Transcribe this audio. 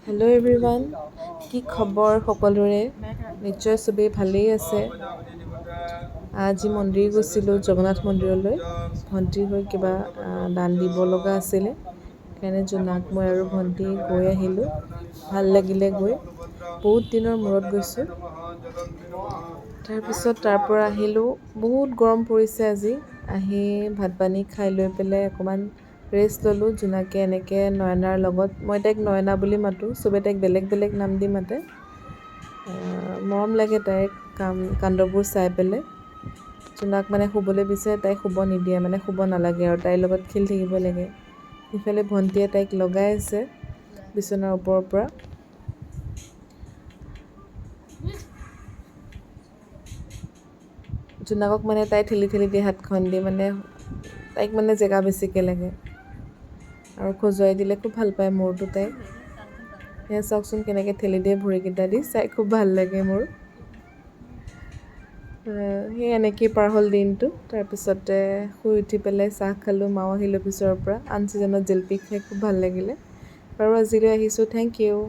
Hello' everyone, কি খবৰ সকলোৰে? নিশ্চয় চবেই ভালেই আছে। আজি মন্দিৰ গৈছিলোঁ, জগন্নাথ মন্দিৰলৈ। ভণ্টিৰ হৈ কিবা দান দিব লগা আছিলে, সেইকাৰণে জোনাক মই আৰু ভণ্টি গৈ আহিলোঁ। ভাল লাগিলে গৈ, বহুত দিনৰ মূৰত গৈছোঁ। তাৰপিছত তাৰ পৰা আহিলোঁ, বহুত গৰম পৰিছে আজি। আহি ভাত পানী খাই লৈ পেলাই অকণমান ৰেষ্ট ল'লোঁ। জোনাকে এনেকৈ নয়নাৰ লগত, মই তাইক নয়না বুলি মাতোঁ, চবে তাইক বেলেগ বেলেগ নাম দি মাতে। মৰম লাগে তাইৰ কাণ্ডবোৰ চাই পেলাই। জোনাক মানে শুবলৈ বিচাৰে, তাইক শুব নিদিয়ে, মানে শুব নালাগে আৰু তাইৰ লগত খেলি থাকিব লাগে। সিফালে ভণ্টিয়ে তাইক লগাই আছে বিচনাৰ ওপৰৰ পৰা। জোনাকক মানে তাই ঠেলি ঠেলি দিয়ে হাতখন দি, মানে তাইক মানে জেগা বেছিকৈ লাগে আৰু খজুৱাই দিলে খুব ভাল পায় মূৰটো তাই। সেয়া চাওকচোন কেনেকৈ ঠেলি দিয়ে ভৰিকেইটা দি, চাই খুব ভাল লাগে মোৰ। সেই এনেকেই পাৰ হ'ল দিনটো। তাৰপিছতে শুই উঠি পেলাই চাহ খালোঁ, মাও আহিল অফিচৰ পৰা। আন ছিজনত জেলেপি খাই খুব ভাল লাগিলে। বাৰু আজিলৈ আহিছোঁ, থেংক ইউ।